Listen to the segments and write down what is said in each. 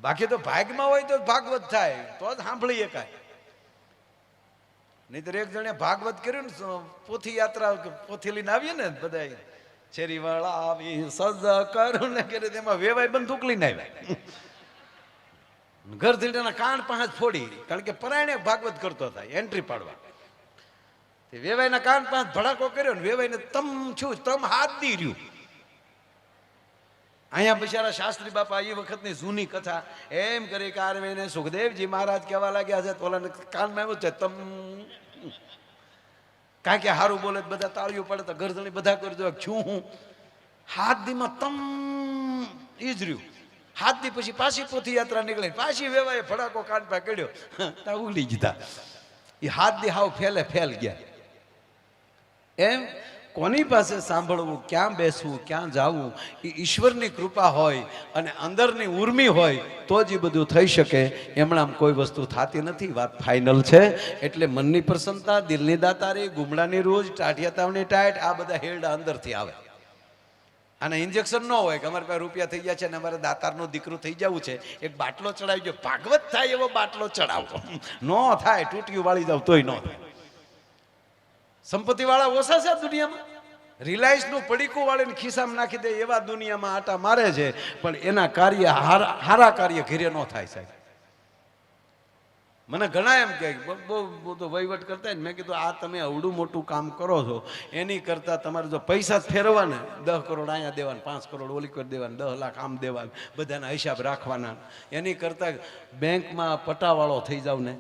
બાકી તો ભાગમાં હોય તો ભાગવત થાય તો જ સાંભળી શકાય. નહીતર એક જણે ભાગવત કર્યું ને પોથી યાત્રા પોથી લઈને આવીએ ને બધા શેરી વાળા આવી સજા કરું ને કરે તેમાં વેવાય બંદૂક લઈને આવ્યા. ઘર ધીરના કાન પાંચ ફોડી, કારણ કે પરાયણે ભાગવત કરતો હતા એન્ટ્રી પાડવા. વેવાઈના કાન પાંચ ભડાકો કર્યો ને વેવાઈને તમ છું તમ હાથ દી રહ્યું. અહીંયા બિચારા શાસ્ત્રી બાપા એ વખતની જૂની કથા એમ કરી કે આરવેને સુખદેવજી મહારાજ કહેવા લાગ્યા છે તો કાનમાં આવ્યું છે તમ, કારણ કે હારું બોલે બધા તાળીઓ પડે તો ગરદણી બધા કરી દો છું હું હાથ દીમાં તમ ઈ જ રહ્યું. હાથ દી પછી પાછી પોથી યાત્રા નીકળે, પાછી વેવાએ ફડાકો કાન પા કર્યો તા ઉગલી જીધા. એ હાથ દી હાવ ફેલે ફેલ ગયા. એમ કોની પાસે સાંભળવું, ક્યાં બેસવું, ક્યાં જવું, એ ઈશ્વરની કૃપા હોય અને અંદરની ઉર્મી હોય તો જ એ બધું થઈ શકે. એમણામ કોઈ વસ્તુ થતી નથી. વાત ફાઇનલ છે. એટલે મનની પ્રસન્નતા, દિલની દાતારી, ગુમડાની રોજ, ટાઢિયા તાવની ટાઈટ, આ બધા હેરડા અંદરથી આવે. અને ઇન્જેક્શન ન હોય કે અમારે પાસે રૂપિયા થઈ ગયા છે ને અમારે દાતારનું દીકરું થઈ જવું છે, એક બાટલો ચડાવી ગયો, ભાગવત થાય એવો બાટલો ચડાવો. ન થાય, તૂટિયું વાળી જાવ તોય ન થાય. સંપત્તિ વાળા ઓછા છે દુનિયામાં. રિલાયન્સ નું પડીકું વાળીને ખિસ્સામાં નાખી દે એવા દુનિયામાં આટા મારે છે, પણ એના કાર્ય હારા કાર્ય ઘીરે ન થાય સાહેબ. મને ઘણા એમ કે બહુ તો વહીવટ કરતા ને, મેં કીધું આ તમે અવડું મોટું કામ કરો છો એની કરતા તમારે જો પૈસા જ ફેરવા ને 10 કરોડ અહીંયા દેવાના, 5 કરોડ ઓલી કરી દેવાના, 10 લાખ આમ દેવાના, બધાના હિસાબ રાખવાના, એની કરતા બેંકમાં પટાવાળો થઈ જાવ ને.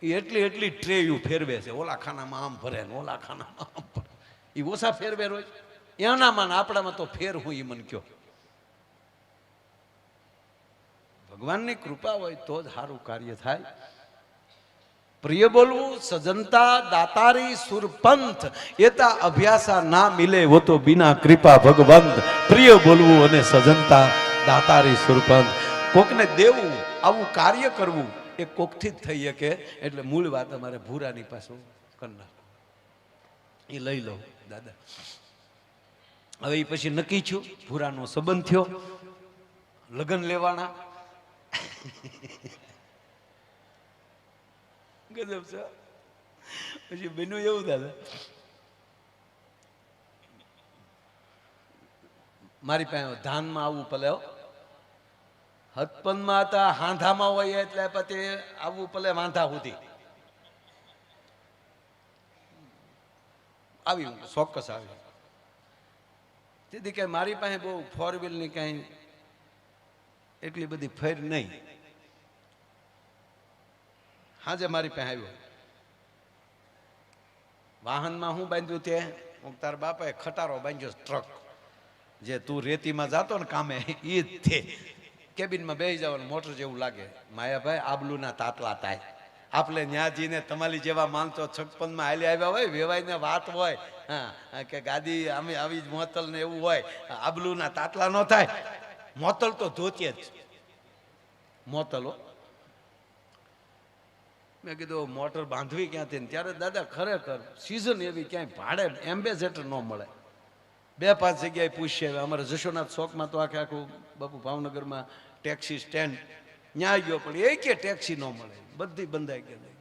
એટલી ટ્રેયું ફેરવે છે, ઓલા ખાનામાં આમ ભરે ને ઓલા ખાનામાં આમ ભરે. એ ઓછા ફેરવે રોજ એનામાં આપણામાં તો ફેર હું એ મન કયો. ભગવાનની કૃપા હોય તો જ સારું કાર્ય થાય. પ્રિય બોલવું સજનતા દાતારી સુરપંથ એતા અભ્યાસા ના મિલે વો તો બિના કૃપા ભગવંત. પ્રિય બોલવું અને સજનતા દાતારી સુરપંથ, કોકને દેવું, આવું કાર્ય કરવું એ કોકથી જ થઈ શકે. એટલે મૂળ વાત અમારે ભૂરાની પાછું કરનાર એ લઈ લો દાદા. હવે એ પછી નક્કી થયું, ભૂરાનો સંબંધ થયો, લગ્ન લેવાના. ગજબ છે. પછી બન્યું એવું દાદા, મારી પાસે ધાનમાં આવવું પલે, હતપનમાં હતા, હાંધામાં હોય એટલે પછી આવવું પલે વાંધા સુધી આવી ચોક્કસ આવી. તેથી કે મારી પાસે બહુ 4 વ્હીલની કાંઈ એટલી બધી ફેર નહીં. હાજે મારી પાસે આવ્યો, વાહનમાં હું બાંધ્યું તે તારા બાપાએ ખટારો બાંધ્યો, ટ્રક જે તું રેતીમાં જાતો ને કામે એ જ તે. કેબિનમાં બેસી જવાનું, મોટર જેવું લાગે. માયાભાઈ આબલુના તાતલા થાય. આપણે ન્યાજીને તમારી જેવા માનતો 56માં હાલી આવ્યા હોય, વેવાઈને વાત હોય હા કે ગાદી અમે આવી જ મોતલ ને એવું હોય, આબલુના તાતલા ન થાય. મોતલ તો ધોતીએ જ મોતલો. મેં કીધું મોટર બાંધવી ક્યાંથી ને ત્યારે દાદા ખરેખર સિઝન એવી ક્યાંય ભાડે એમ્બેસેડર ન મળે. 2-5 જગ્યાએ પૂછીએ. અમારે જશોનાથ ચોકમાં તો આખું બાપુ ભાવનગરમાં ટેક્સી સ્ટેન્ડ ત્યાં ગયો પણ એકે ટેક્સી ન મળે, બધી બંધાઈ ગઈ.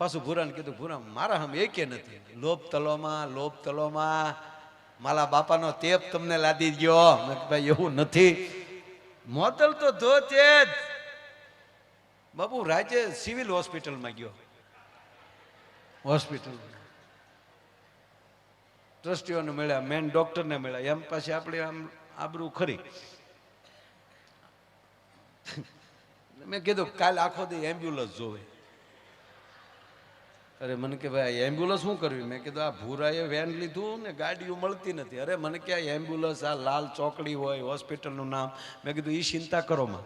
પાછું ભૂરાને કીધું, ભૂરા મારા હમ એકે નથી. લોભ તલોમાં મારા બાપાનો તેપ તમને લાદી ગયો. મેં ભાઈ એવું નથી, મોતલ તો ધોતે જ. બાપુ રાજે સિવિલ હોસ્પિટલમાં ગયો, હોસ્પિટલ ટ્રસ્ટીઓને મળ્યા, મેન ડોક્ટરને મળ્યા. એમ પછી આપણે આમ આબરૂ ખરી. મેં કીધું કાલે આખો દી એમ્બ્યુલન્સ જોવે. અરે મને કે ભાઈ એમ્બ્યુલન્સ શું કરવી? મેં કીધું આ ભૂરાએ વેન લીધું ને ગાડીઓ મળતી નથી. અરે મને કે એમ્બ્યુલન્સ આ લાલ ચોકડી હોય હોસ્પિટલનું નામ. મેં કીધું એ ચિંતા કરો માં,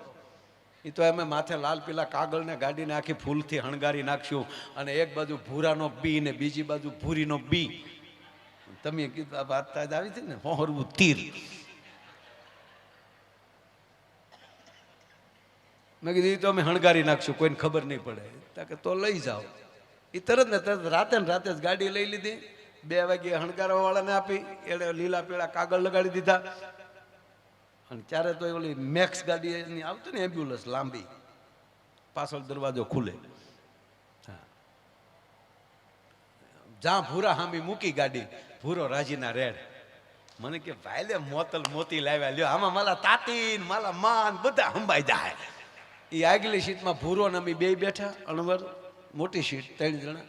એ તો અમે માથે લાલ પીલા કાગળને ગાડીને આખી ફૂલથી હણગારી નાખ્યું અને એક બાજુ ભૂરાનો બી ને બીજી બાજુ ભૂરીનો બી. તમે કીધું આ વાત આવી હતી ને હોહરવું તીર. મેં કીધું એ તો અમે હણગારી નાખશું, કોઈને ખબર નહીં પડે. કે તો લઈ જાઓ. એ તરત ને તરત રાતે ને રાતે જ ગાડી લઈ લીધી. 2 વાગે હણગારવા વાળાને આપી, એને લીલા પીળા કાગળ લગાડી દીધા અને ત્યારે તો ઓલી મેક્સ ગાડી એની આવતી ને એમ્બ્યુલન્સ લાંબી, પાછળ દરવાજો ખુલે. હા, જ્યાં ભૂરા હામી મૂકી ગાડી, ભૂરો રાજીના રેડ. મને કે ભાઈ લે મોતલ મોતી લાવ્યા લ્યો, આમાં માલા તાતી માલા માન બધા હંબાઈ જાય. એ આગલી સીટમાં ભૂરો ને અમે બે બેઠા, અણવર મોટી સીટ, 3 જણા.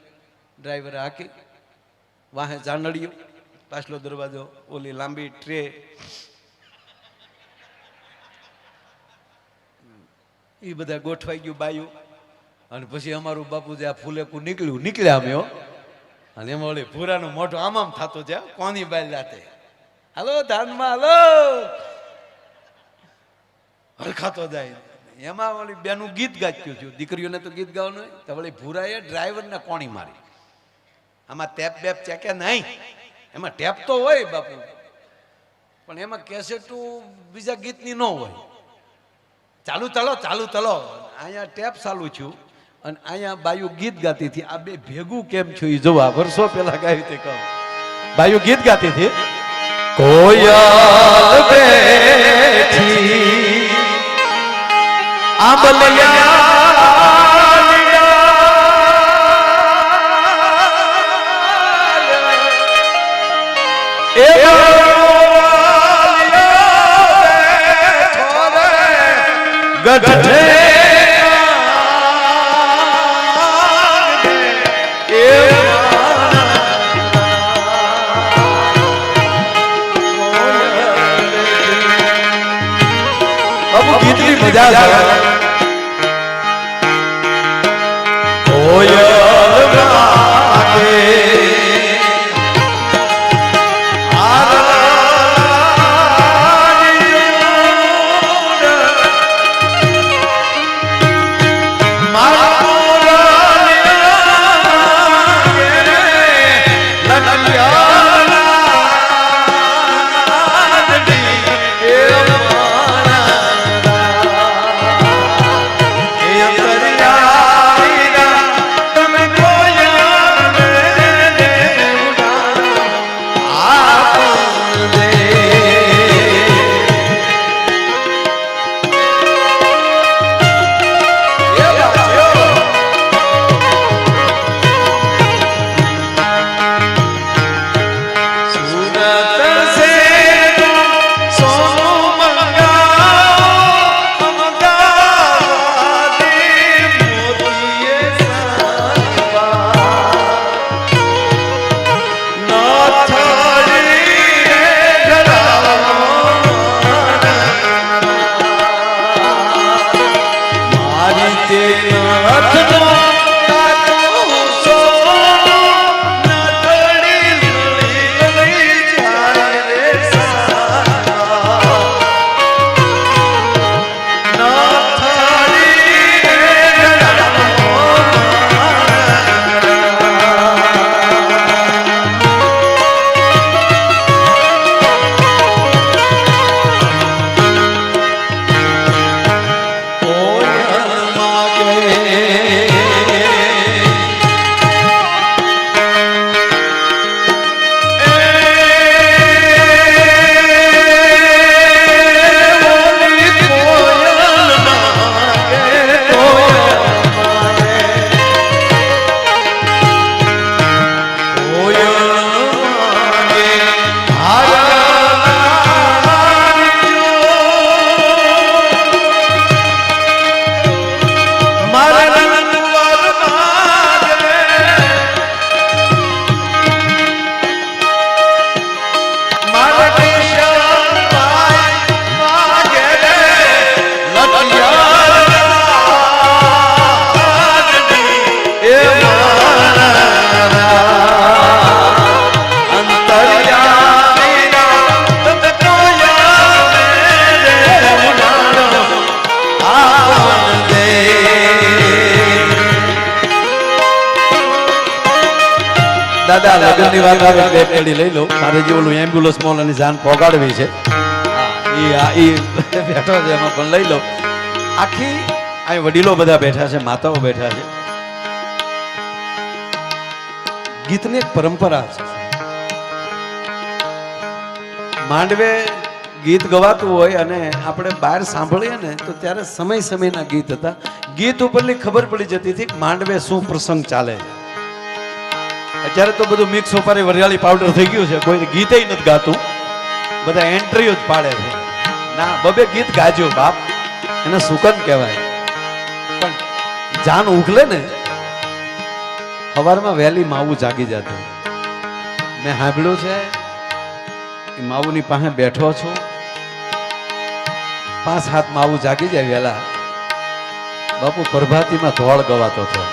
ડ્રાઈવરે હાકી, વાહે જાનડિયું, પાછલો દરવાજો, ઓલી લાંબી ટ્રે. એ બધા ગોઠવાઈ ગયું બાયું. અને પછી અમારું બાપુ જે આ ફૂલેકું નીકળ્યા અમે હો. અને એમાં ઓલી ભૂરાનું મોઢું આમ થતું છે, કોની બાઈ લાતે હાલો ધાનમાં હાલો હરખાતો જાય. એમાં ઓલી બેનું ગીત ગાચ્યું થયું, દીકરીઓને તો ગીત ગાવાનું હોય. તો વળી ભૂરાએ ડ્રાઈવરને કોણી મારી. આમાં ટેપ બેપ ચેકે નહીં, એમાં ટેપ તો હોય બાપુ, પણ એમાં કેસેટું બીજા ગીતની ન હોય. ચાલુ તલો અહીંયા ટેપ ચાલુ છું અને અહીંયા બાયુ ગીત ગાતી હતી. આ બે ભેગું કેમ છું એ જોવા. વર્ષો પહેલા ગાયું તે કહું, બાયુ ગીત ગાતી હતી. કોયલ બેઠી ગઢે ગીતની મજા આવે. કોયલ ગાકે દાદા લગ્નની વાત આવે બે પેઢી લઈ લો. મારે જે ઓલું એમ્બ્યુલન્સ મોલ અને જાન પોગાડવી છે, એ બેઠો છે, એમાં પણ લઈ લો. આખી અહીં વડીલો બધા બેઠા છે, માતાઓ બેઠા છે. ગીતની એક પરંપરા છે. માંડવે ગીત ગવાતું હોય અને આપણે બહાર સાંભળીએ ને તો ત્યારે સમય સમયના ગીત હતા. ગીત ઉપરથી ખબર પડી જતી હતી કે માંડવે શું પ્રસંગ ચાલે. અત્યારે તો બધું મિક્સ ઉપારી વરિયાળી પાવડર થઈ ગયું છે, કોઈ ગીતે નથી ગાતું, બધા એન્ટ્રીઓ જ પાડે છે. ના, બબે ગીત ગાજો બાપ, એને સુકન કહેવાય. પણ જાન ઉગલે ને સવારમાં વહેલી માવું જાગી જતું. મેં સાંભળ્યું છે એ માવુની પાસે બેઠો છું, 5-7 માવું જાગી જાય વહેલા. બાપુ પ્રભાતીમાં ધોળ ગવાતો હતો.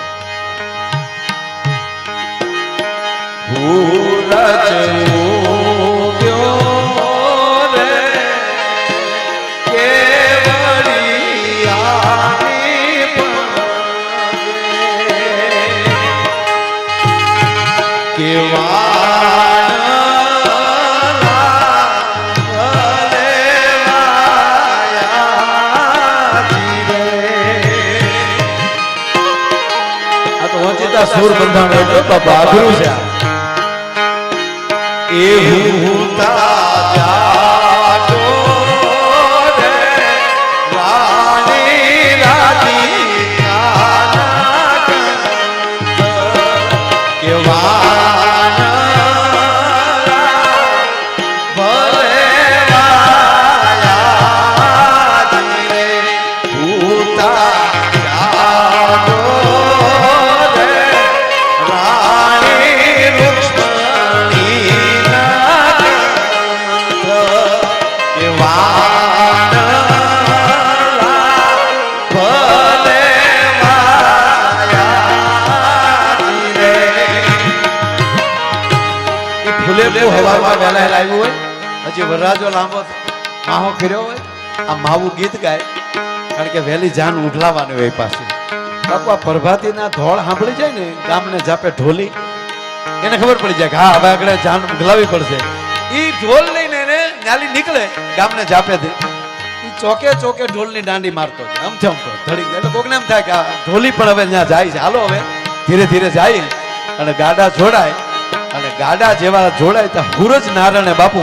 સુર બંધાણ એટલે બાપા આઘરું છે. એવું તાજો રે રાણી રાધિકા કેવાના ભલે વાયા રે ભૂતા હવારમાં વહેલા આવ્યું હોય, હજી વરરાજો લાંબો માહો કર્યો હોય, આ માવું ગીત ગાય, કારણ કે વહેલી જાન ઉઠલાવાની હોય પાછી. બાપુ આ પ્રભાતીના ધોળ સાંભળી જાય ને ગામને જાપે ઢોલી, એને ખબર પડી જાય કે હા હવે આગળ જાન ઉઠલાવી પડશે. એ ઢોલ લઈને એને ન્યાલી નીકળે ગામને જાપે દે, એ ચોકે ચોકે ઢોલની દાંડી મારતો છે આમ થમ ધડી. એટલે કોકને એમ થાય કે આ ઢોલી પણ હવે ત્યાં જાય છે, હાલો હવે ધીરે ધીરે જાય અને ગાડા જોડાય. અને ગાડા જેવા જોડાય તો સૂરજ નારાયણે બાપુ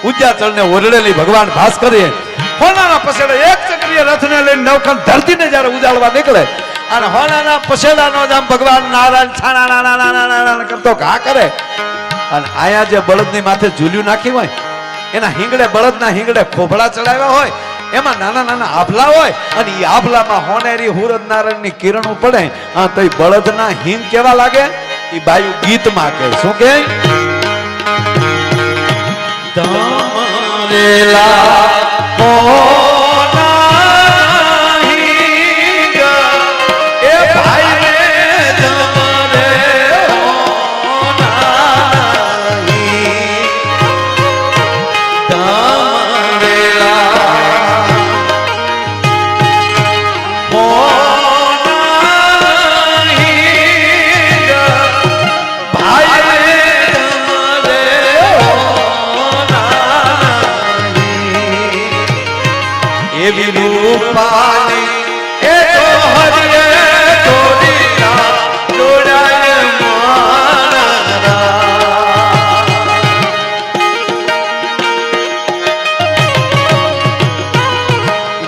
ઉદ્યાચળને ઓરડેલી ભગવાન ભાસ કરીએ હોનાના પછેડે એક ચક્રીય રથને લઈને નવખંડ ધરતીને જ્યારે ઉજાડવા નીકળે અને હોનાના પછેડાનો જ આમ ભગવાન નારાયણ છાણા કરતો ઘા કરે. અને આયા જે બળદની માથે ઝૂલ્યું નાખ્યું હોય એના હિંગડે બળદના હિંગડે ખોભળા ચડાવ્યા હોય, એમાં નાના નાના આભલા હોય અને એ આભલામાં હોનેરી સૂરજ નારાયણની કિરણો પડે તો એ બળદના હિંગ કેવા લાગે એ બાયુ ગીતમાં કે શું કે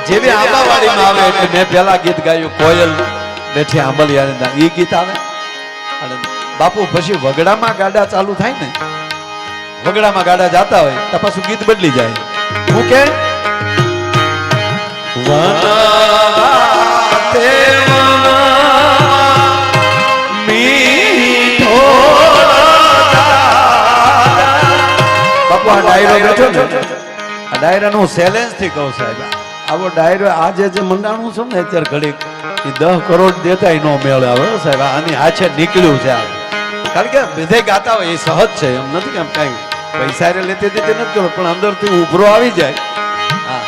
જેવી આંબાવાડીમાં આવે એટલે મેં પેલા ગીત ગાયું કોયલ બેઠી આંબલિયા, એ ગીત આવે. અને બાપુ પછી વગડામાં ગાડા ચાલુ થાય ને, વગડામાં ગાડા જાતા હોય તો પાછું ગીત બદલી જાય. હું કે બાપુ આ ડાયરો બેઠો ને, આ ડાયરાનું ચેલેન્જ થી કહું સાહેબ, આવો ડાયરો આજે જે મંડાણું છું ને અત્યારે ઘડીક એ 10 કરોડ દેતા નો મેળ આવે સાહેબ. આની હાથે નીકળ્યું છે, કારણ કે બધે ગાતા હોય એ સહજ છે, એમ નથી કે કઈ પૈસા લેતી દેતી નથી કરો, પણ અંદરથી ઉભરો આવી જાય. હા,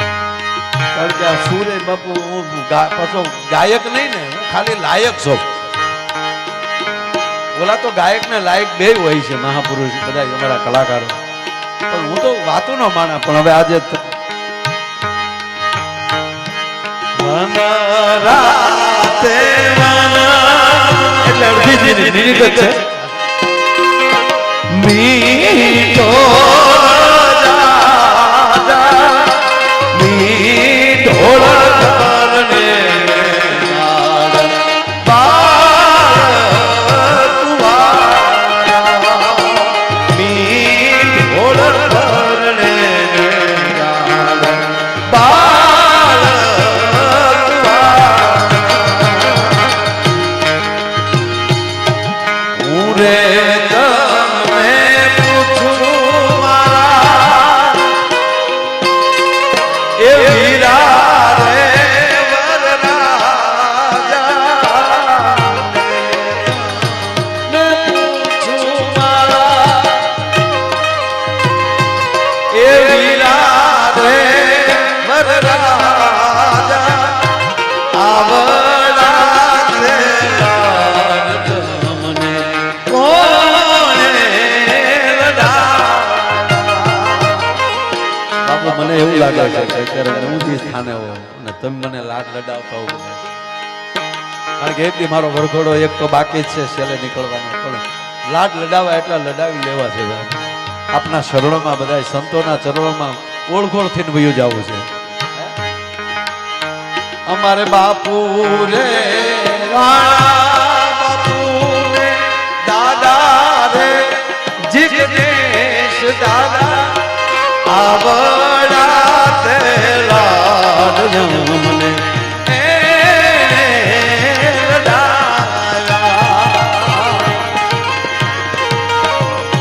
કારણ કે આ સૂર્ય બાપુ હું પાછો ગાયક નહીં ને, હું ખાલી લાયક છું. ઓલા તો ગાયક ને લાયક બે હોય છે મહાપુરુષ બધા અમારા કલાકારો, પણ હું તો વાતો ન માના. પણ હવે આજે એટલે અડધી નિરીગત છે. મીઠો ખાને હો અને તમે મને લાડ લડાવતા હો. કારણ કે એટલી મારો વરઘોડો એક તો બાકી જ છે છેલ્લે નીકળવાનો, પણ લાડ લડાવવા એટલા લડાવી લેવા છે. આપના શરણોમાં બધા સંતોના ચરણોમાં ઓળખોળથી વયું જવું છે. અમારે બાપુ રે બાપુ રે દાદા રે જિગ્નેશ દાદા આવડા તે લાડ જમને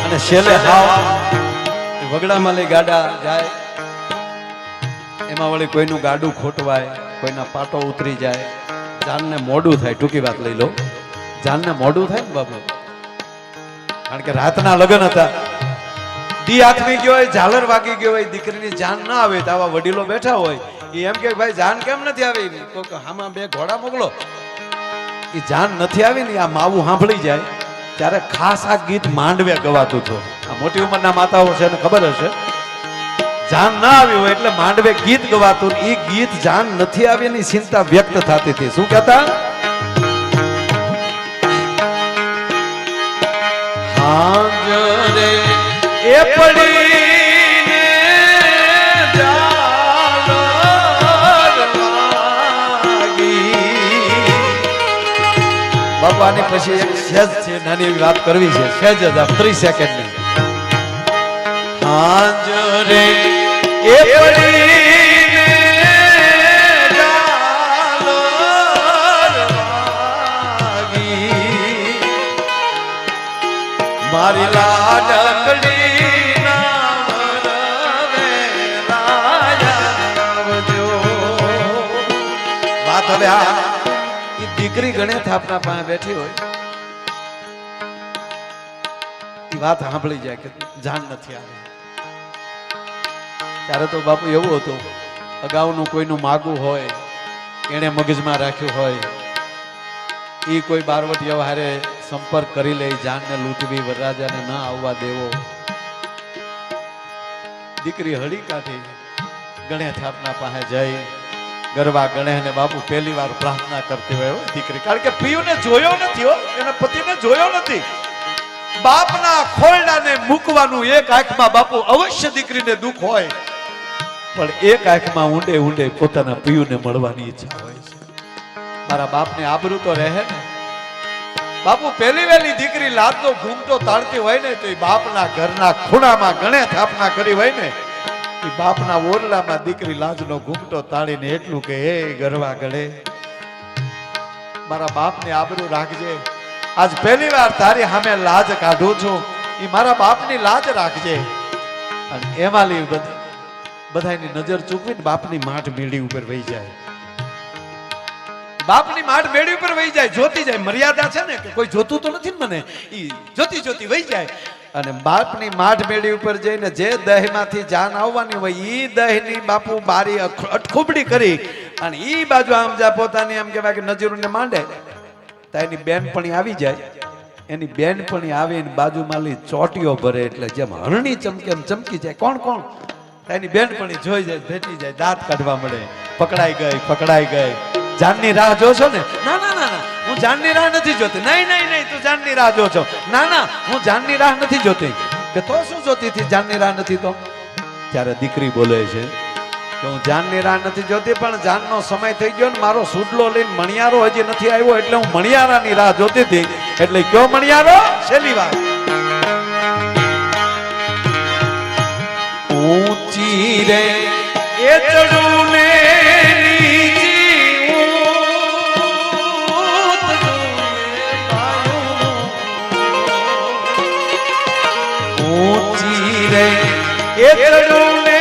અને છેલ્લે હાવ વગડામાં લઈ ગાડા જાય, એમાં વળી કોઈનું ગાડું ખોટવાય, કોઈના પાટો ઉતરી જાય, જાનને મોડું થાય. ટૂંકી વાત લઈ લો, જાનને મોડું થાય ને બાપુ, કારણ કે રાતના લગ્ન હતા, દી આથમી ગયો હોય, ઝાલર વાગી ગયો હોય, દીકરીની જાન ના આવે તો આવા વડીલો બેઠા હોય એ એમ કે ભાઈ જાન કેમ નથી આવી? તો આમાં 2 ઘોડા મોકલો. એ જાન નથી આવી ને આ માવું સાંભળી જાય ત્યારે ખાસ આ ગીત માંડવે ગવાતું હતું. આ મોટી ઉંમરના માતાઓ છે ને ખબર હશે, જાન ના આવી હોય એટલે માંડવે ગીત ગવાતું. એ ગીત જાન નથી આવી એની ચિંતા વ્યક્ત થતી હતી. શું કહેતા? હાજરે એ પડીને ઝાલર વાગી. બાપાની પછી એક સહેજ છે, નાની એવી વાત કરવી છે, સહેજ જ 30 સેકન્ડની. હાજરે એ પડીને ઝાલર વાગી, મારી લાડકડી ના વરવે રાજા આવજો. વાત હવે આ દીકરી ગણે થાપના પાસે બેઠી હોય, એ વાત સાંભળી જાય કે જાન નથી આવી. ત્યારે તો બાપુ એવું હતું, અગાઉનું કોઈનું માગું હોય એને મગજમાં રાખ્યું હોય, એ કોઈ બારવટીયા હારે સંપર્ક કરી લે, જાનને લૂંટવી, વરરાજાને ન આવવા દેવો. દીકરી હળી કાઢી ગણે થાપના પાસે જઈ ગરબા ગણે અને બાપુ પહેલી વાર પ્રાર્થના કરતી હોય દીકરી, કારણ કે પિયુને જોયો નથી હો, એના પતિને જોયો નથી. બાપના ખોરડાને મૂકવાનું એક આંખમાં બાપુ અવશ્ય દીકરીને દુઃખ હોય, પણ એક આંખમાં ઊંડે ઊંડે પોતાના પિયુને મળવાની ઈચ્છા હોય છે. મારા બાપને આબરૂ તો રહે ને. બાપુ પહેલી વહેલી દીકરી લાજનો ઘૂમટો તાળતી હોય ને તો એ બાપના ઘરના ખૂણામાં ગણે થાપના કરી હોય ને, એ બાપના ઓરડામાં દીકરી લાજનો ઘૂમટો તાળીને એટલું કે હે ગરવા ગળે, મારા બાપને આબરૂ રાખજે. આજ પહેલી વાર તારી સામે લાજ કાઢું છું, એ મારા બાપની લાજ રાખજે. અને એમાં બધાની નજર ચૂકવીને બાપની માઠ મેળી ઉપર વહી જાય. બાપની માઠ મેળી ઉપર વહી જાય, જોતી જાય. મર્યાદા છે ને કે કોઈ જોતું તો નથી ને મને, એ જોતી જોતી વહી જાય. અને બાપની માઠ મેળી ઉપર જઈને જે દહીંમાંથી જાન આવવાની હોય એ દહીંની બાપુ બારી અટખુબડી કરી અને એ બાજુ આમ જા પોતાની આમ કહેવાય કે નજરોને માંડે તો એની બેનપણી આવી જાય. એની બેનપણી આવીને બાજુમાં લી ચોટીઓ ભરે એટલે જેમ હરણી ચમકે એમ ચમકી જાય. કોણ કોણ? એની બેનપણી જોઈ જાય, ભેટી જાય, દાંત કાઢવા મળે. પકડાઈ ગઈ, પકડાઈ ગઈ. જાનની રાહ જોશો ને? ના ના ના ના, હું જાનની રાહ નથી જોતી. નહીં નહીં નહીં, તું જાનની રાહ જો છો? ના ના, હું જાનની રાહ નથી જોતી. કે તો શું જોતી હતી? જાનની રાહ નથી તો? ત્યારે દીકરી બોલે છે કે હું જાનની રાહ નથી જોતી, પણ જાનનો સમય થઈ ગયો ને મારો સુડલો લઈને મણિયારો હજી નથી આવ્યો એટલે હું મણિયારાની રાહ જોતી હતી. એટલે કયો મણિયારો? છેલ્લી વાત. ઊંચી રે એ ચડું ને ઊંચી રે એ ચડું ને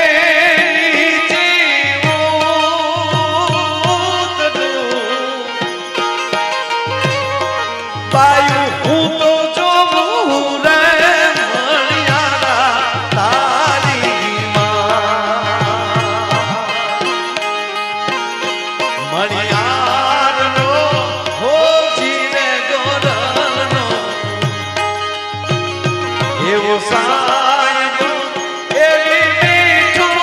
પાયું હું તો જોઉં રે મણિયારા તારી મણિયારનો હોજી રે ગોરલનો એવો સાયો એવી મીઠું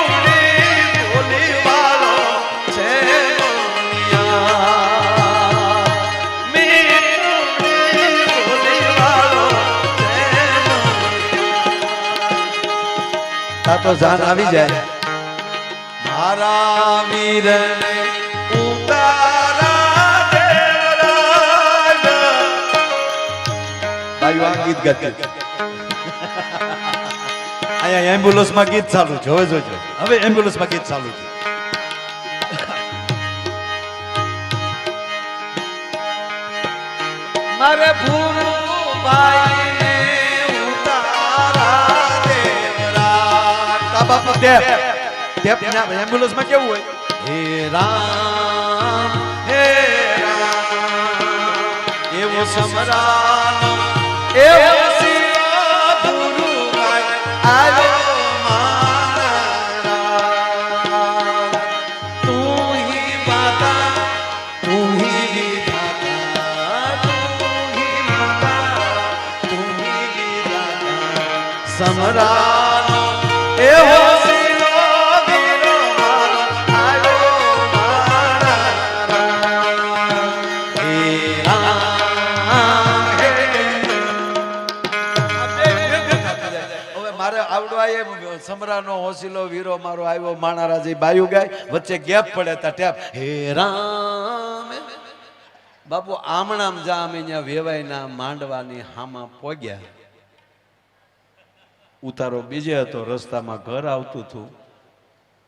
બોલી વાળો તો જાન આવી જાય મારા વીરને ઉતારા દેવરાજ ભાઈ આ ગીત ગાતી અહીંયા એમ્બ્યુલન્સ માં ગીત ચાલુ છે હવે જોજો હવે એમ્બ્યુલન્સ માં ગીત ચાલુ છે મારે ભૂરુભાઈ ને ઉતારા દેવરાજ કા બાપુ ટેપ એમ્બ્યુલન્સ માં કેવું હોય હે રામ એવો સમરાનો એવો શિવા ભૂરુભાઈ આવ્યો મારા તું હી માતા તું હી વિધાતા સમરાનો એવો સમરાનો હોસીલો વીરો મારો આવ્યો માણારાજી બાયુ ગાય વચ્ચે ગેપ પડે તા ટેપ હે રામ બાપુ આમણામ જા અમે અહીંયા વેવાઈના માંડવાની હામાં પોગ્યા ઉતારો બીજે હતો રસ્તામાં ઘર આવતું હતું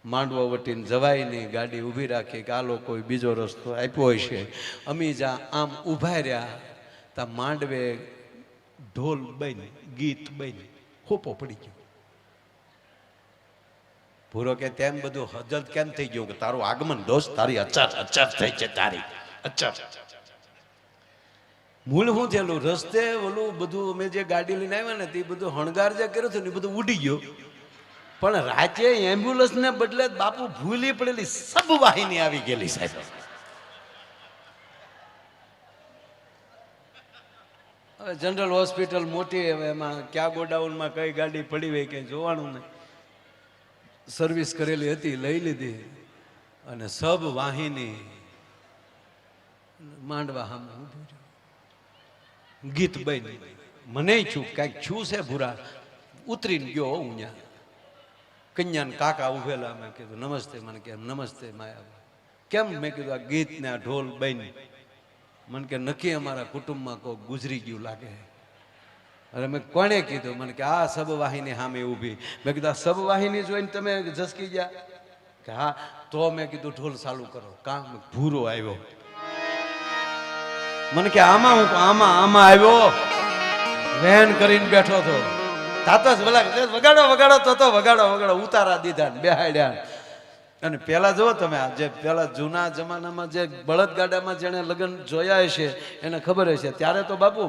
માંડવો વટીને જવાય નહીં ગાડી ઊભી રાખી કે આ લોકો બીજો રસ્તો આપ્યો હશે અમી જા આમ ઊભા રહ્યા તા માંડવે ઢોલ બની ગીત બની હોપો પડી ગયો પૂરો કે તેમ બધું હજલ કેમ થઈ ગયું કે તારું આગમન દોસ્ત તારી અચાર થઈ છે તારી અચાર મૂળ શું થયેલું રસ્તે ઓલું બધું અમે જે ગાડી લઈને આવ્યા ને તે બધું હણગાર જે કર્યું હતું ને બધું ઉડી ગયું પણ રાતે એમ્બ્યુલન્સ ને બદલે બાપુ ભૂલી પડેલી સબ વાહિની આવી ગયેલી સાહેબ હવે જનરલ હોસ્પિટલ મોટી હવે એમાં ક્યાં ગોડાઉનમાં કઈ ગાડી પડી હોય કઈ જોવાનું નહીં સર્વિસ કરેલી હતી લઈ લીધી અને સબ વાહિની માંડવા હામે ઊભી ગીત બની મને છું કઈક છું છે ભૂરા ઉતરીને ગયો હું ત્યાં કન્યાને કાકા ઉભેલા મેં કીધું નમસ્તે મને કે નમસ્તે માયા કેમ મેં કીધું આ ગીત ને આ ઢોલ બની મને કે નક્કી અમારા કુટુંબમાં કોઈ ગુજરી ગયું લાગે અરે મેં કોને કીધું મને કે આ સબ વાહિની સામે ઊભી મેં કીધું આ સબ વાહિની જોઈને તમે ઝસકી ગયા કે હા તો મેં કીધું ઢોલ ચાલુ કરો કામ ભૂરો આવ્યો મને કે આમાં હું આમાં આવ્યો વેન કરીને બેઠો હતો તાતસ વગાડો વગાડો ઉતારા દીધા ને બેહાડ્યા અને પેલા જો તમે જે પેલા જૂના જમાનામાં જે બળદગાડામાં જેને લગ્ન જોયા હશે એને ખબર હશે ત્યારે તો બાપુ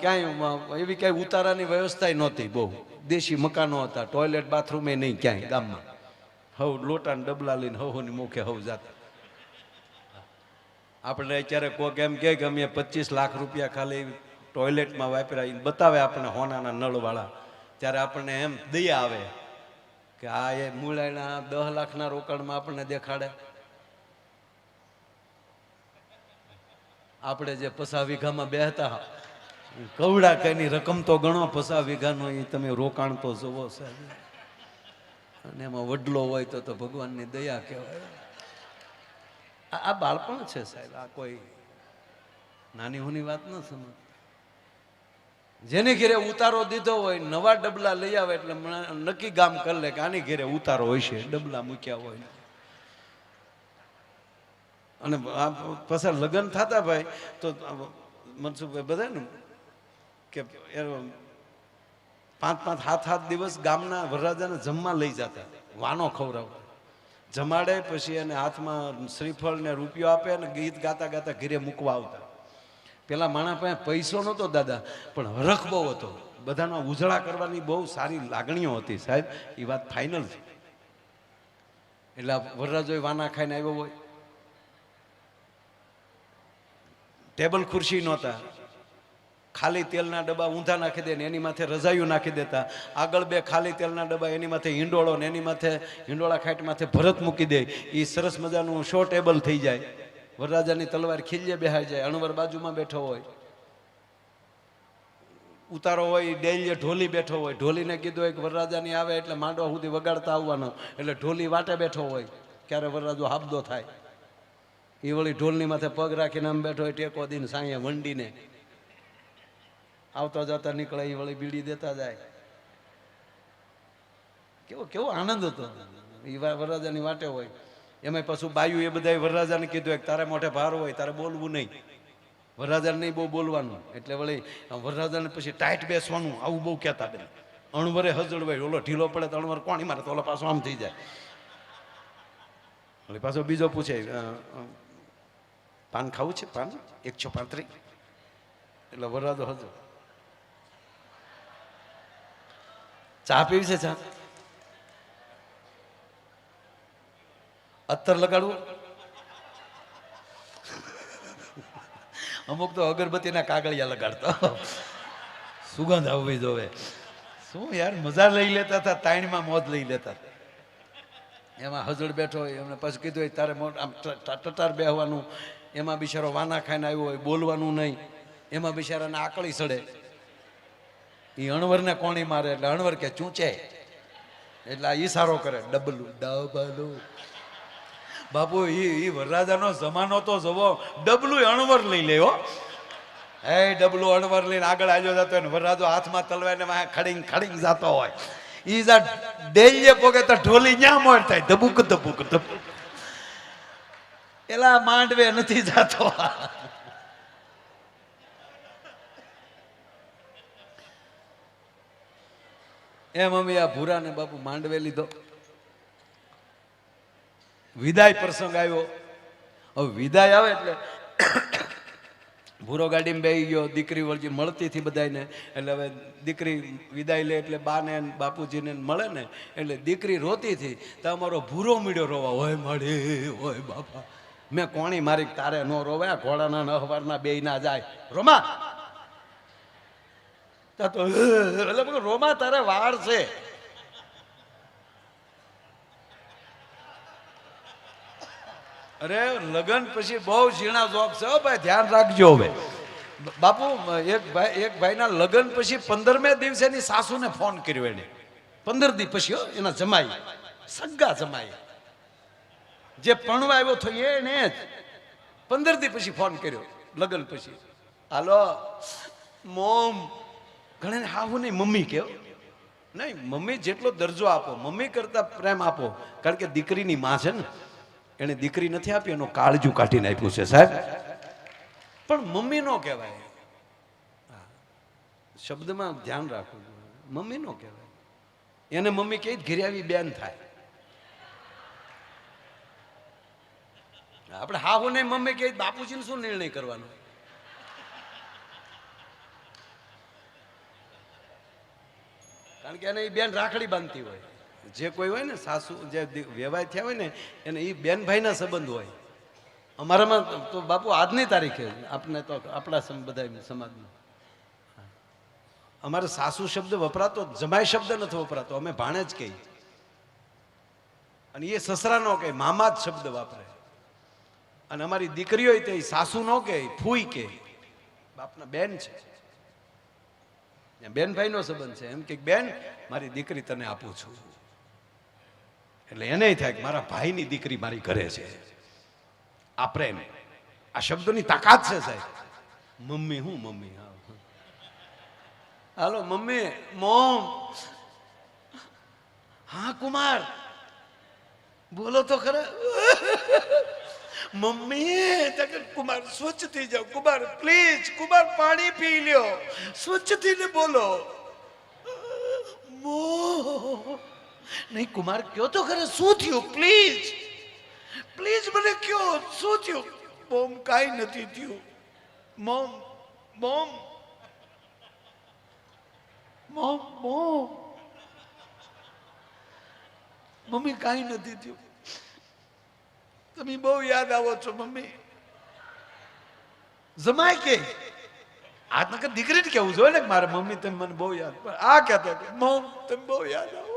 ક્યાંય એવી ક્યાંય ઉતારાની વ્યવસ્થા નહોતી બહુ દેશી મકાનો હતા ટોયલેટ બાથરૂમે નહીં ક્યાંય ગામમાં હવ લોટાને ડબલા લઈને હવની મુખે હવ જાતા આપણે અત્યારે કોક એમ કે અમે 25 લાખ રૂપિયા ખાલી ટોયલેટમાં વાપર્યા બતાવે આપણે હોનાના નળવાળા ત્યારે આપણને એમ દયા આવે કે આ એ મૂળાના 10 લાખના રોકાણમાં આપણને દેખાડે આપણે જે 50 વીઘામાં બેહતા કવડા કઈની રકમ તો ગણો 50 વીઘાનો એ તમે રોકાણ તો જોવો સાહેબ અને એમાં વડલો હોય તો ભગવાનની દયા કહેવાય આ બાળપણ છે સાહેબ આ કોઈ નાની હોની વાત ન સમજ જેને ઘેરે ઉતારો દીધો હોય નવા ડબલા લઈ આવે એટલે નક્કી ગામ કરી લે કે આની ઘેરે ઉતારો હોય છે ડબલા મૂક્યા હોય અને પાછા લગ્ન થતા ભાઈ તો મનસુખભાઈ બધા ને કે 5-5 7 દિવસ ગામના વરરાજાને જમવા લઈ જતા વાનો ખવડાવતા જમાડે પછી એને હાથમાં શ્રીફળ ને રૂપિયો આપે અને ગીત ગાતા ગાતા ઘરે મૂકવા આવતા પેલા માણસ પાસે પૈસો નહોતો દાદા પણ હરખ બહુ હતો બધાનો ઉજળા કરવાની બહુ સારી લાગણીઓ હતી સાહેબ એ વાત ફાઇનલ છે એટલે વરરાજો વાના ખાઈને આવ્યો હોય ટેબલ ખુરશી નહોતા ખાલી તેલના ડબ્બા ઊંધા નાખી દે ને એની માથે રજાયું નાખી દેતા આગળ 2 ખાલી તેલના ડબ્બા એની માથે હિંડોળો ને એની માથે હિંડોળા ખાટ માથે ભરત મૂકી દે એ સરસ મજાનું શો ટેબલ થઈ જાય વરરાજાની તલવાર ખીલ્લે બેહાઈ જાય અણવર બાજુમાં બેઠો હોય ઉતારો હોય ડેલીએ ઢોલી બેઠો હોય, ઢોલીને કીધું હોય કે વરરાજાની આવે એટલે માંડવા સુધી વગાડતા આવવાનો, એટલે ઢોલી વાટે બેઠો હોય ક્યારે વરરાજો હાબદો થાય. એ વળી ઢોલની માથે પગ રાખીને આમ બેઠો હોય ટેકો દઈને સાંયે વંડીને આવતા જતા નીકળે, એ વળી બીડી દેતા જાય. કેવો કેવો આનંદ હતો. એ વરરાજાની વાટે હોય. એમાં પાછું બાયું એ બધા વરરાજાને કીધું કે તારે મોઢે ભાર હોય, તારે બોલવું નહીં, વરરાજાને નહીં બહુ બોલવાનું. એટલે વળી વરરાજાને પછી ટાઈટ બેસવાનું, આવું બહુ કહેતા બેન. અણવરે હજળવાય, ઓલો ઢીલો પડે તો અણવર કોણી મારે તો ઓલો પાછો આમ થઈ જાય. એટલે પાછો બીજો પૂછે પાન ખાવું છે? પાન 135. એટલે વરરાજો હજો ચા પીવી છે? ચા અત્તર લગાડવું? અમુક તો અગરબત્તીના કાગળિયા લગાડતો, સુગંધ આવવી જોવે. શું યાર મજા લઈ લેતા હતા, તાણીમાં મોજ લઈ લેતા. એમાં હજળ બેઠો હોય, એમને પછી કીધું હોય તારે આમ ટટાર બેહવાનું. એમાં બિચારો વાના ખાઈને આવ્યો હોય, બોલવાનું નહીં. એમાં બિચારાને આકળી સડે. એ અણવરને કોણી મારે એટલે અણવર કે ચૂંચે, એટલે આ ઈશારો કરે ડબલું ડબલું. બાપુ એ વરરાજાનો જમાનો તો જવો, ડબલું અણવર લઈ લે હો. હે ડબલું અણવર લઈને આગળ આવ્યો જતો હોય ને વરરાજો હાથમાં તલવાઈને વાંહે ખડીંગ ખડીંગ જતો હોય. ઈ જા ડેલીએ પોગે તો ઢોલી ન્યા મોડ થાય, ધબુક ધબુક ધબુક. એલા માંડવે નથી જાતો. એમ અમે આ ભૂરાને બાપુ માંડવે લીધો. વિદાય પ્રસંગ આવ્યો. હવે વિદાય આવે એટલે ભૂરો ગાડીમાં બેસી ગયો, દીકરી વળજી મળતી હતી બધાને. એટલે હવે દીકરી વિદાય લે એટલે બાને બાપુજીને મળે ને, એટલે દીકરી રોતી હતી તો અમારો ભૂરો મીડ્યો રોવા, હોય મળી હોય બાપા. મેં કોણી મારી તારે નો રોવે, ઘોડાના નહવારના બે ના જાય, રોમા તો એટલે રોમા તારે વાળ છે. અરે લગ્ન પછી બહુ ઝીણા જોક છે ભાઈ, ધ્યાન રાખજો. હવે બાપુ એક ભાઈના લગ્ન પછી 15મે દિવસે એની સાસુને ફોન કર્યો. એને 15 દી પછી એના જમાઈ, સગા જમાઈ જે પણવા આવ્યો તો એને જ 15 દી પછી ફોન કર્યો લગ્ન પછી. હાલો મોમ, ઘણા હાહુ નહીં મમ્મી કેવો નહીં, મમ્મી જેટલો દરજ્જો આપો, મમ્મી કરતા પ્રેમ આપો. કારણ કે દીકરીની માં છે ને, એને દીકરી નથી આપી, એનો કાળજું કાઢીને આપ્યું છે સાહેબ. પણ મમ્મી નો કહેવાય, શબ્દમાં ધ્યાન રાખવું. મમ્મી નો કહેવાય. એને મમ્મી કઈ ઘરે આવી બેન થાય. આપણે હાહુ ને મમ્મી કે બાપુજીને શું નિર્ણય કરવાનો? કારણ કે એને એ બેન રાખડી બાંધતી હોય. જે કોઈ હોય ને સાસુ, જે વેવાય થયા હોય ને એને એ બેન ભાઈના સંબંધ હોય. અમારામાં તો બાપુ આજની તારીખે આપણે તો આપણા બધા સમાજમાં અમારે સાસુ શબ્દ વપરાતો, જમાઈ શબ્દ નથી વપરાતો. અમે ભાણે જ કહીએ. અને એ સસરા નો કહે, મામા જ શબ્દ વાપરે. અને અમારી દીકરીઓ તે સાસુ નો કહે, ફૂઈ કે બાપના બેન છે, બેન ભાઈ નો સંબંધ છે. એમ કે બેન મારી દીકરી તને આપું છું. એટલે એને થાય કે મારા ભાઈની દીકરી મારી ઘરે છે. આ પ્રેમ, આ શબ્દોની તાકાત છે સાહેબ. મમ્મી હું મમ્મી, હા હાલો મમ્મી, મોમ, હા કુમાર બોલો તો ખરા. મમ્મી કુમાર સ્વચ્છ થઈ જાઓ, કુમાર પ્લીઝ, કુમાર પાણી પી લ્યો, સ્વચ્છ થઈને બોલો. મો નહીં કુમાર કયો તો ખરે, શું થયું? પ્લીઝ પ્લીઝ મને કયો, શું થયું? મોમ કાંઈ નથી થયું. Mom mom mom mom mummy કાંઈ નથી થયું. તમે બહુ યાદ આવો છો મમ્મી. જમાય કે આ નકર દીકરીને કેવું જોઈએ ને મારે મમ્મી તમે મને બહુ યાદ, પણ આ કહેતા કે મોમ તમે બહુ યાદ આવો.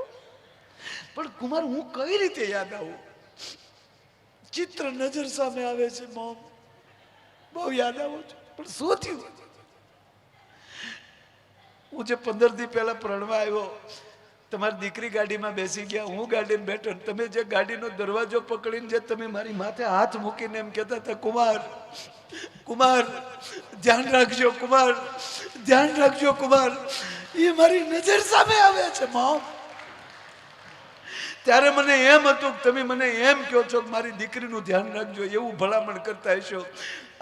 પણ કુમાર હું કઈ રીતે યાદ આવું? ચિત્ર નજર સામે આવે છે. મોમ બહુ યાદ આવો છો, પણ શું થયું? હું જે 15 દી પહેલા પ્રણવા આવ્યો, તમારી દીકરી ગાડીમાં બેસી ગયા, હું ગાડીમાં બેઠો, તમે જે ગાડીનો દરવાજો પકડીને જે તમે મારી માથે હાથ મૂકીને એમ કહેતા હતા, કુમાર કુમાર ધ્યાન રાખજો, કુમાર ધ્યાન રાખજો, કુમાર, એ મારી નજર સામે આવે છે મોમ. ત્યારે મને એમ હતું કે તમે મને એમ કહો છો કે મારી દીકરીનું ધ્યાન રાખજો, એવું ભલામણ કરતા હશો.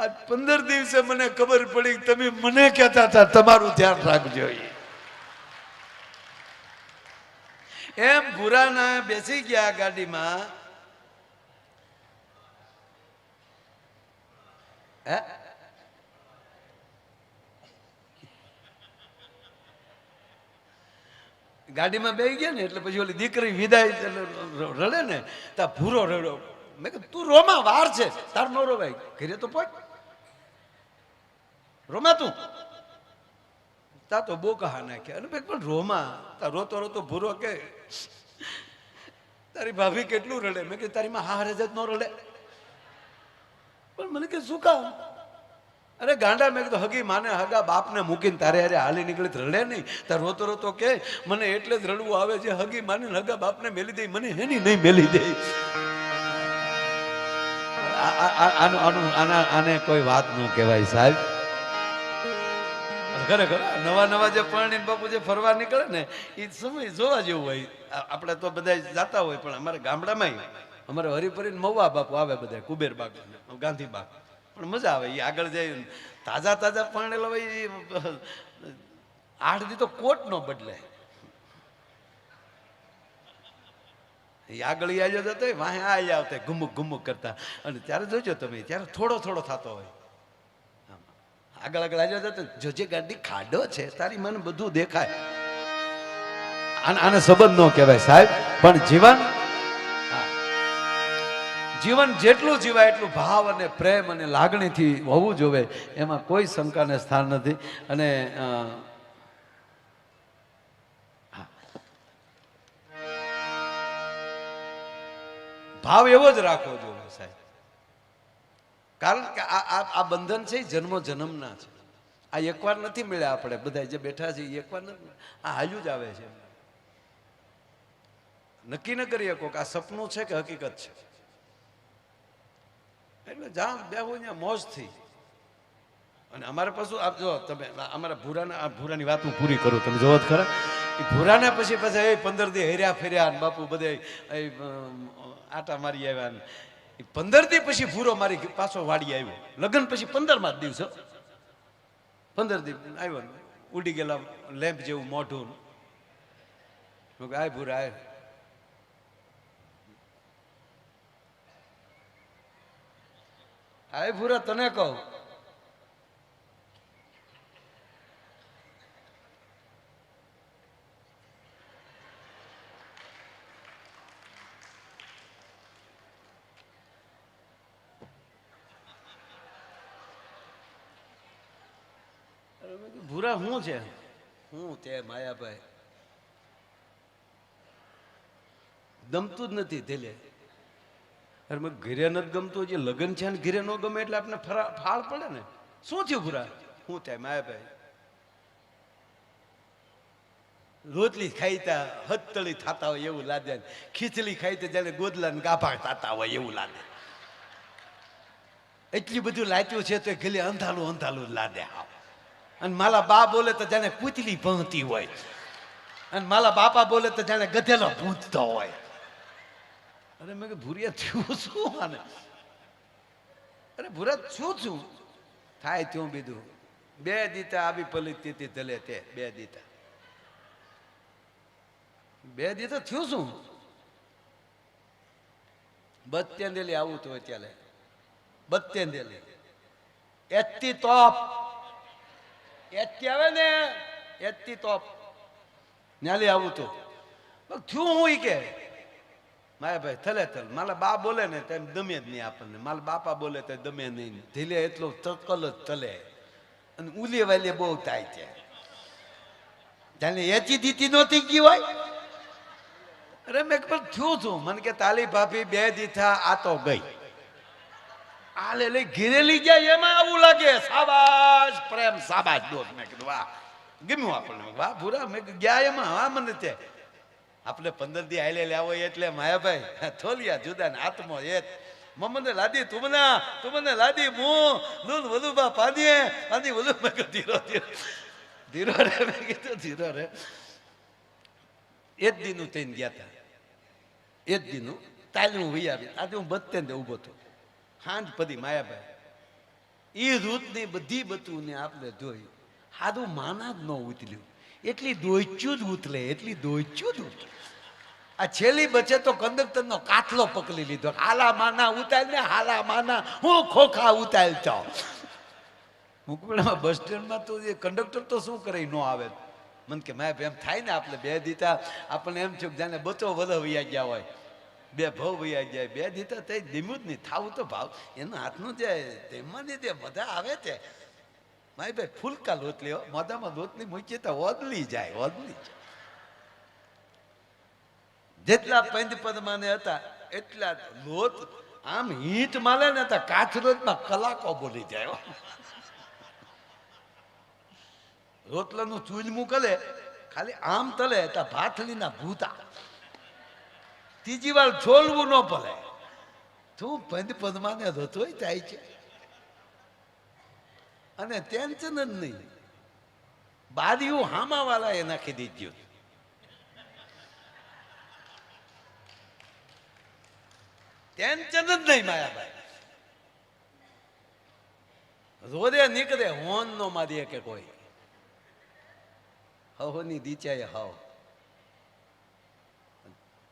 આજ 15 દિવસે મને ખબર પડી કે તમે મને કહેતા હતા તમારું ધ્યાન રાખજો. એમ ભૂરાના બેસી ગયા ગાડીમાં. હે ગાડીમાં બેસી ગયા ને એટલે પછી ઓલી દીકરી વિદાય રડે ને તા ભૂરો રડો. મેં કીધું તું રોમા, વાર છે તાર નો રોવાય, ઘરે તો પહોંચ, રોમા તું તા તો બો કહા નાખ્યા. અને પણ રોમા તા રોતો રોતો ભૂરો કે તારી ભાભી કેટલું રડે. મેં કીધું તારી માં હારે જ નો રડે. પણ મને કે શું કામ? અરે ગાંડા, મેં કીધું હગી માને હગા બાપને મૂકીને તારે અરે હાલી નીકળી રડે નહીં. તાર રોતો રોતો કે મને એટલે જ રડવું આવે છે, હગી માને હગા બાપને મેલી દે, મને હેની નહીં મેલી દે. આને કોઈ વાત ન કહેવાય સાહેબ. ખરેખર નવા નવા જે પરણીને બાપુ જે ફરવા નીકળે ને એ સમય જોવા જેવું હોય. આપણે તો બધા જાતા હોય, પણ અમારે ગામડામાં અમારે હરિપરીને મવા બાપુ આવે બધા, કુબેરબાગ ગાંધીબાગ, પણ મજા આવે. એ આગળ જાય તાજા તાજા પરણેલા હોય, 8 દી તો કોટ નો બદલે. એ આગળ આવ્યો જતો હોય, વાહે આ આવતા ઘુમુક ઘુમુક કરતા. અને ત્યારે જોજો તમે, ત્યારે થોડો થોડો થતો હોય. આગળ આગળ આવ્યો જતો, જોજે ગાડી ખાડો છે, તારી મને બધું દેખાય. આને સંબંધ ન કહેવાય સાહેબ. પણ જીવન જેટલું જીવાય એટલું ભાવ અને પ્રેમ અને લાગણીથી હોવું જોઈએ, એમાં કોઈ શંકાને સ્થાન નથી. અને ભાવ એવો જ રાખવો જોઈએ સાહેબ. કારણ કે આ બંધન છે જન્મો જન્મના છે. આ એકવાર નથી મળ્યા. આપણે બધા જે બેઠા છીએ એકવાર નથી, આ હાલ્યું જ આવે છે. નક્કી ન કરી શકો કે આ સપનું છે કે હકીકત છે. એટલે જ્યાં બેહું ત્યાં મોજથી. અને અમારે પાછું આપ જો તમે અમારા ભૂરાની વાત હું પૂરી કરું, તમે જોવો જ ખરા. એ ભૂરાને પછી 15 દી હેર્યા ફેર્યા ને બાપુ બધે આટા મારી આવ્યા. 15 દી પછી ભૂરો મારી પાછો વાડી આવ્યો. લગ્ન પછી 15મા દિવસ 15 દી આવ્યો, ઉડી ગયેલા લેમ્પ જેવું મોઢું. આય ભૂરા આય. આય ભૂરા તને કહું, ભૂરા હું છે? હું તે માયાભાઈ ગમતું જ નથી ધેલે. અરે મેં ઘરે નથી ગમતું, જે લગ્ન છે ને ઘરે ન ગમે એટલે આપણે ફાળ પડે ને. શું થયું ભૂરા? હું ત્યાં માયાભાઈ રોટલી ખાઈતા હથતળી થતા હોય એવું લાગે, ખીચડી ખાઈતા જાણે ગોદલા ને ગાભા થતા હોય એવું લાગે. એટલી બધું લાચ્યું છે તો ગલી અંધાલું અંધાલું લાગે. અને માલા બા બોલે તો જાણે પૂતલી ભણતી હોય, અને માલા બાપા બોલે તો જાણે ગધેલો ભૂંજતો હોય. અરે મેં ભૂરિયા થયું શું આને? અરે ભૂરા શું થાય ત્યું બીજું. 2 દીતા આવી પલિત ધલે તે 2 દીતા 2 દી તો થયું શું? બત્તેંદેલી આવું તો અત્યારે બત્તેંદેલી એતી તોપ એતી આવે ને, એતી તોપ ન્યાલી આવું તો થયું હું કે મારા ભાઈ થલે થલ. મારા બા બોલે ને તેમ દમે જ નહીં આપણને, મારા બાપા બોલે તો દમે નહીં. ધીલે એટલો ચકલ જ તલે અને ઉલે વાલે બહુ થાય છે. જાણે એચી દીતી નહોતી ગઈ હોય. અરે મેં પણ થયું છું. મને કે તાલી ભાભી 2 દીથા આ તો ગઈ. આ લે લઈ ઘેરે લઈ ગયા એમાં આવું લાગે. સાબાશ પ્રેમ, સાબાશ દોસ્ત. મેં કીધું વાહ ગમ્યું આપણને. વાહ ભૂરા, મેં ગયા એમાં, હા મને તે આપણે 15 દી હાલે લાવો એટલે માયાભાઈ થોલિયા જુદા ને આત્મો એક મમ્મને લાદી તું મને લાદી હું દૂધ વધુ બા પાદીએ પાદી વધુ મેં ધીરો ધીરો ધીરો રે મેં કીધું ધીરો રે. એક દીનું થઈને ગયા હતા, એક દીનું તાલીમ વહી આવી. આજે હું બધતે ને ઉભો હતો હાંજ પદી માયાભાઈ એ રૂતની બધી બતું ને આપણે જોઈ હાદું માના જ ન ઉતર્યું. એટલી દોચ્યું જ ઉતલે, એટલી દોચ્યું જ ઉતલે. આ છેલ્લી બચે તો કંડક્ટર નો કાથલો પકડી લીધો. હાલા માના ઉતાર ને હાલા માના હું ખોખા ઉતાર છો. મુકુળામાં બસ સ્ટેન્ડમાં તો એ કંડક્ટર તો શું કરે ન આવે. મને કે મેં એમ થાય ને આપણે બે દીતા આપણને એમ થયું જાણે બચો વધ વૈયા ગયા હોય, બે ભાવ વૈયા ગયા. બે દીતા તે ધીમું જ નહીં થાવું તો ભાવ એના હાથનું જે તેમાં જે બધા આવે તે મારી ભાઈ ફૂલકા લોટ લ્યો મોઢામાં લોટ ની મૂકીએ તો ઓદલી જાય, ઓદલી જાય. જેટલા પંચ પદમાને હતા એટલા લોટ આમ હીટ માલે ને તો કાચરોજમાં કલાકો બોલી જાય. રોટલાનું ચૂલ મૂકલે ખાલી આમ તલે તો ભાથલીના ભૂતા. ત્રીજી વાર છોલવું ન પડે. તું પંચ પદમાને રતોય થાય છે અને ટેન્શન જ નહીં. બારીયું હામા વાળા એ નાખી દીધું. ટેન્શન જ નહીં માયાભાઈ. રોદે નીકળે હોન નો મારીએ કે કોઈ હવની દીચાએ હવ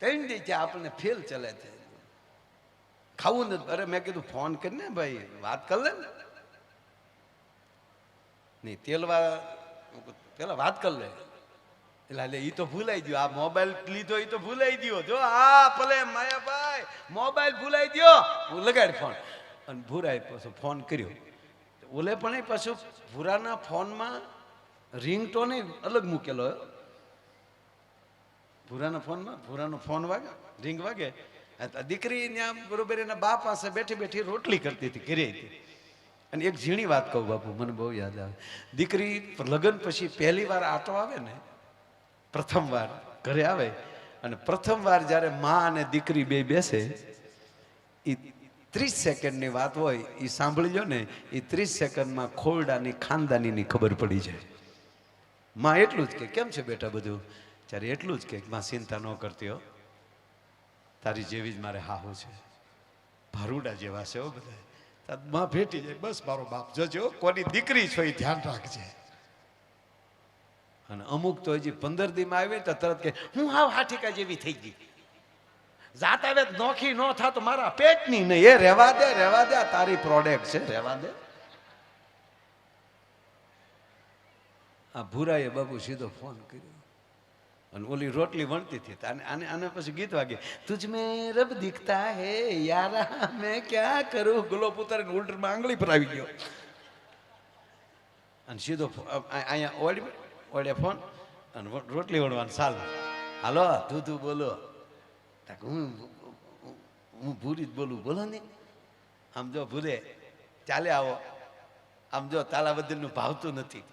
ત્રણ દીચા આપણને ફેલ ચલે છે. ખાવું નથી. અરે મેં કીધું ફોન કરીને ભાઈ વાત કર લે ને. નહીં તેલવા પેલા વાત કર લે. એટલે એ તો ભૂલાઈ ગયો. આ મોબાઈલ લીધો એ તો ભૂલાઈ ગયો. જો આ ભલે માયાભાઈ મોબાઈલ ભૂલાઈ ગયો. હું લગાડ ફોન અને ભૂરાય પાછો ફોન કર્યો. ઓલે પણ પાછું ભૂરાના ફોનમાં રિંગટોન અલગ મૂકેલો. ભૂરાના ફોનમાં ભૂરાનો ફોન વાગે, રિંગ વાગે. દીકરી ત્યાં બરોબર એના બા પાસે બેઠી બેઠી રોટલી કરતી હતી, ઘરે હતી. અને એક ઝીણી વાત કહું બાપુ, મને બહુ યાદ આવે. દીકરી લગ્ન પછી પહેલી વાર આટો આવે ને, પ્રથમ વાર ઘરે આવે અને પ્રથમ વાર જ્યારે મા અને દીકરી બે બેસે એ 30 સેકન્ડની વાત હોય એ સાંભળી લો ને, એ 30 સેકન્ડમાં ખોરડાની ખાનદાનીની ખબર પડી જાય. માં એટલું જ કે કેમ છે બેટા બધું, ત્યારે એટલું જ કે માં ચિંતા ન કરતી હો, તારી જેવી જ મારે હાહુ છે, ભારુડા જેવા છે હો બધા. માં ભેટી જાય, બસ મારો બાપ જોજો કોની દીકરી છો એ ધ્યાન રાખજે. અને અમુક તો હજી 15 દીમાં આવે તો તરત કે હું હાવ હાઠીકા જેવી થઈ ગઈ. જાત આવે નોખી ન થા તો મારા પેટની નહીં. એ રહેવા દે, રહેવા દે, તારી પ્રોડક્ટ છે, રહેવા દે. આ ભૂરાએ બાબુ સીધો ફોન કર્યો અને ઓલી રોટલી વણતી હતી. આને આને પછી ગીત વાગે, તુજ મેં રબ દિખતા હે યારા મેં ક્યાં કરું. ગુલો પુતારીને ઉલ્ટરમાં આંગળી પર આવી ગયો અને સીધો અહીંયા ઓળે ફોન અને રોટલી વણવાનું ચાલુ. હાલો તું બોલો. હું ભૂરી જ બોલું, બોલો ને. આમ જો ભૂરે ચાલે આવો, આમ જો તાલાબદ્દલનું ભાવતું નથી.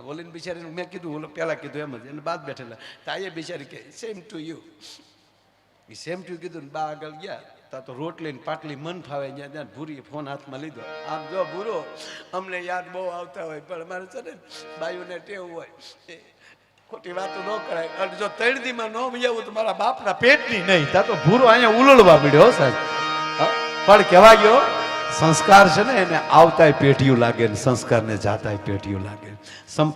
બોલીને બિચારીને મેં કીધું, ઓલો પહેલાં કીધું એમ જ એને બાદ બેઠેલા તાઈએ બિચારી કે સેમ ટુ યુ. એ સેમ ટુ કીધું ને બા આગળ ગયા તા તો રોટલી ને પાટલી મન ફાવે ત્યાં ત્યાં ભૂરીએ ફોન હાથમાં લીધો. આમ જો ભૂરો અમને યાદ બહુ આવતા હોય પણ અમારે છે ને બાયુને ટેવ હોય ખોટી વાતો ન કરાય. અને જો 3 દીમાં ન વિયાવું તો મારા બાપના પેટની નહીં. તા તો ભૂરો અહીંયા ઉલળવા મળ્યો સાહેબ. પણ કહેવા ગયો સંસ્કાર છે ને એને આવતાય પેઢીયું લાગે ને સંસ્કારને જાતાય પેઢીયું લાગે. સંપત્તિ